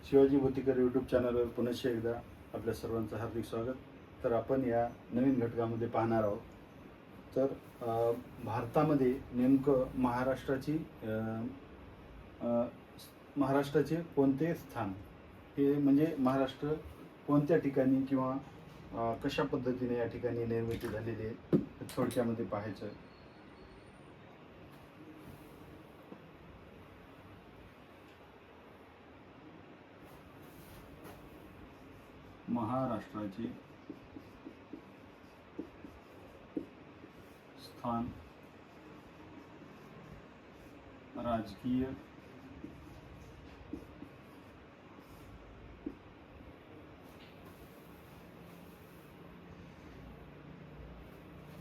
Shivaji भोतीकर YouTube चॅनलवर पुनश्च एकदा आपल्या सर्वांचं हार्दिक स्वागत. तर आपण या नवीन घटकामध्ये पाहणार आहोत. तर भारतामध्ये नेमकं महाराष्ट्राचे कोणते स्थान हे म्हणजे महाराष्ट्र कोणत्या ठिकाणी किंवा कशा पद्धतीने या ठिकाणी निर्मिती झालेली आहे थोडक्यामध्ये पाहायचं आहे. महाराष्ट्राचे स्थान राजकीय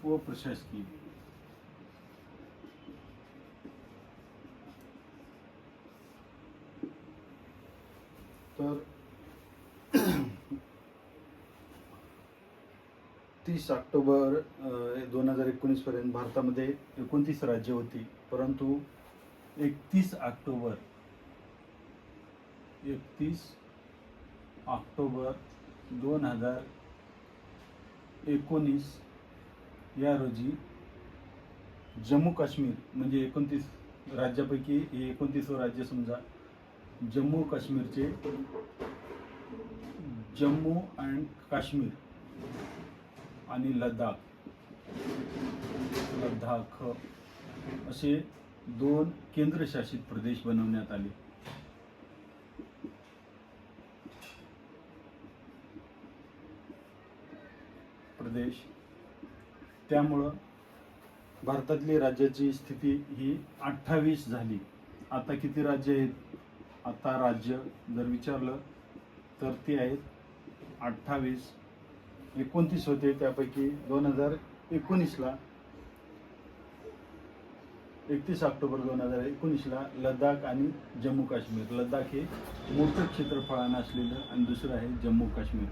व प्रशासकीय. तर 30 ऑक्टोबर 2019 पर्यंत भारतामध्ये 29 राज्य होती, परंतु 31 ऑक्टोबर 2019 या रोजी जम्मू काश्मीर म्हणजे 29 राज्यापैकी 29 राज्य समजा. जम्मू काश्मीरचे जम्मू अँड काश्मीर आणि लडाख असे 2 केंद्रशासित प्रदेश बनवण्यात आले. त्यामुळं भारतातली राज्याची स्थिती ही 28 झाली. आता किती राज्य आहेत? आता राज्य जर विचारलं तर ते आहेत 28. 29 होते, त्यापैकी 2019ला 31 ऑक्टोबर 2019ला लडाख आणि जम्मू काश्मीर. लडाख हे मोठं क्षेत्रफळानं असलेलं आणि दुसरं आहे जम्मू काश्मीर.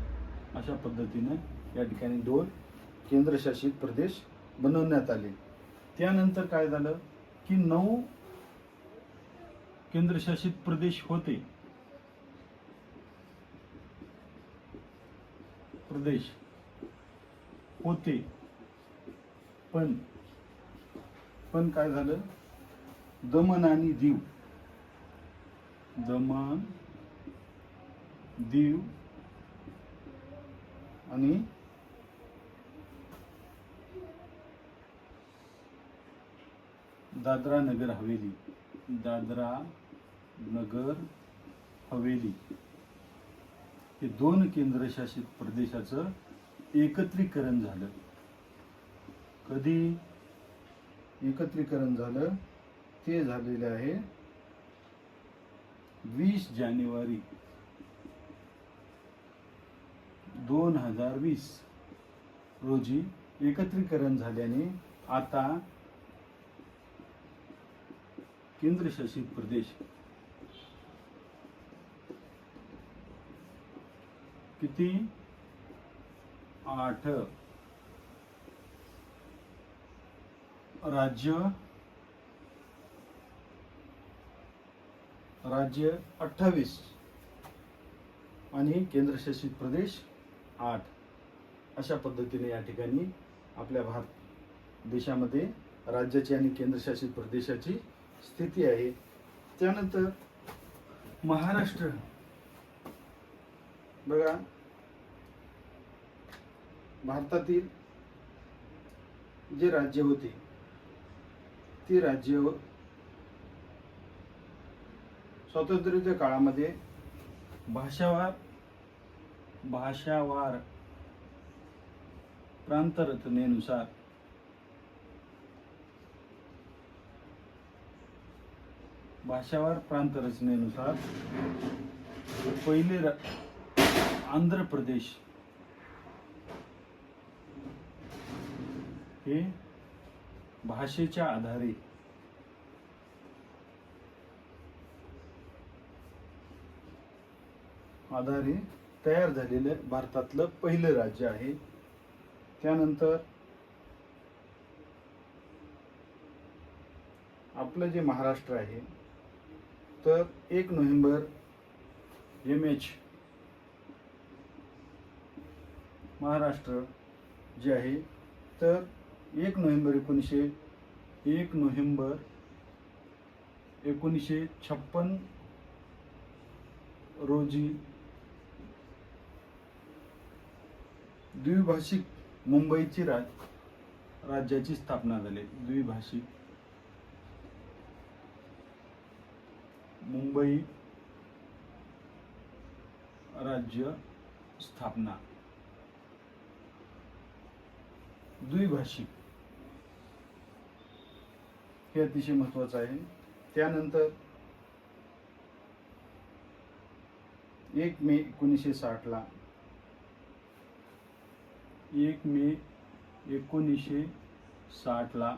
अशा पद्धतीनं या ठिकाणी 2 केंद्रशासित प्रदेश बनवण्यात आले. त्यानंतर काय झालं की 9 केंद्रशासित प्रदेश होते. पण काय झालं, दमण आणि दीव आणि दादरा नगर हवेली हे 2 केंद्रशासित प्रदेशाचं एकत्रीकरण झालं. कधी एकत्रीकरण झालं? ते झालेले आहे 20 जानेवारी 2020 रोजी एकत्रीकरण झाल्याने आता केंद्रशासित प्रदेश किती? 8 राज्य 28 आणि केंद्रशासित प्रदेश 8. अशा पद्धतीने या ठिकाणी आपल्या भारत देशामध्ये राज्याची आणि केंद्रशासित प्रदेशाची स्थिती आहे. त्यानंतर महाराष्ट्र बघा, भारतातील जे राज्य होते ती राज्य स्वातंत्र्योत्तर काळामध्ये भाषावार प्रांतरचनेनुसार पहिले आंध्र प्रदेश हे भाषेच्या आधारे तयार झालेलं भारतातलं पहिलं राज्य आहे. त्यानंतर आपलं जे महाराष्ट्र आहे, तर 1 नोव्हेंबर MH महाराष्ट्र जे आहे, तर 1 नोव्हेंबर 1956 रोजी द्विभाषिक मुंबईची राज्याची स्थापना झाली. द्विभाषिक मुंबई राज्य स्थापना. द्विभाषिक हे अतिशय महत्त्वाचं आहे. त्यानंतर 1 मे 1960 ला 1 मे 1960 ला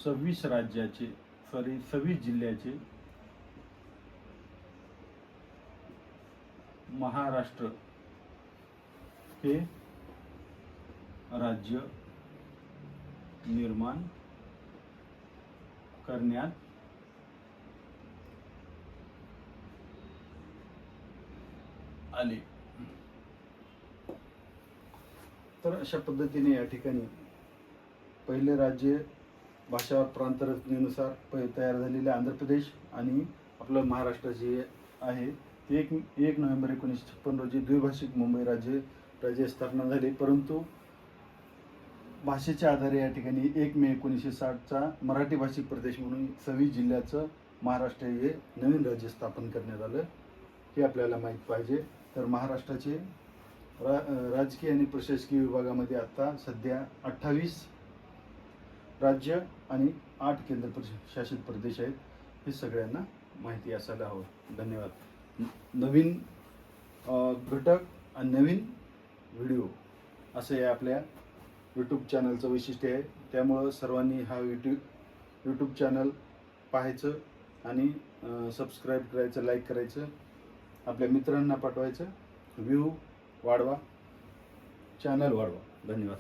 26 जिल्ह्याचे महाराष्ट्र हे राज्य निर्माण करण्यात आले. तर अशा पद्धतीने या ठिकाणी पहिले राज्य भाषा प्रांतरचनेनुसार तयार झालेले आंध्र प्रदेश आणि आपलं महाराष्ट्र जे आहे ते 1 नोव्हेंबर 1956 रोजी द्विभाषिक मुंबई राज्य स्थापना झाली. परंतु भाषेच्या आधारे या ठिकाणी 1 मे 1960चा मराठी भाषिक प्रदेश म्हणून 26 जिल्ह्याचं महाराष्ट्र हे नवीन राज्य स्थापन करण्यात आलं, हे आपल्याला माहीत पाहिजे. तर महाराष्ट्राचे राजकीय आणि प्रशासकीय विभागामध्ये आता सध्या 28 राज्य आणि 8 केंद्रशासित प्रदेश आहेत. हे सगळ्यांना माहिती असायला हवं. धन्यवाद. नवीन घटक आणि नवीन व्हिडिओ असं हे आपल्या यूट्यूब चॅनलचं वैशिष्ट्य आहे. त्यामुळं सर्वांनी हा यूट्यूब चॅनल पाहायचं आणि सबस्क्राईब करायचं, लाईक करायचं, आपल्या मित्रांना पाठवायचं, व्ह्यू वाढवा, चॅनल वाढवा. धन्यवाद.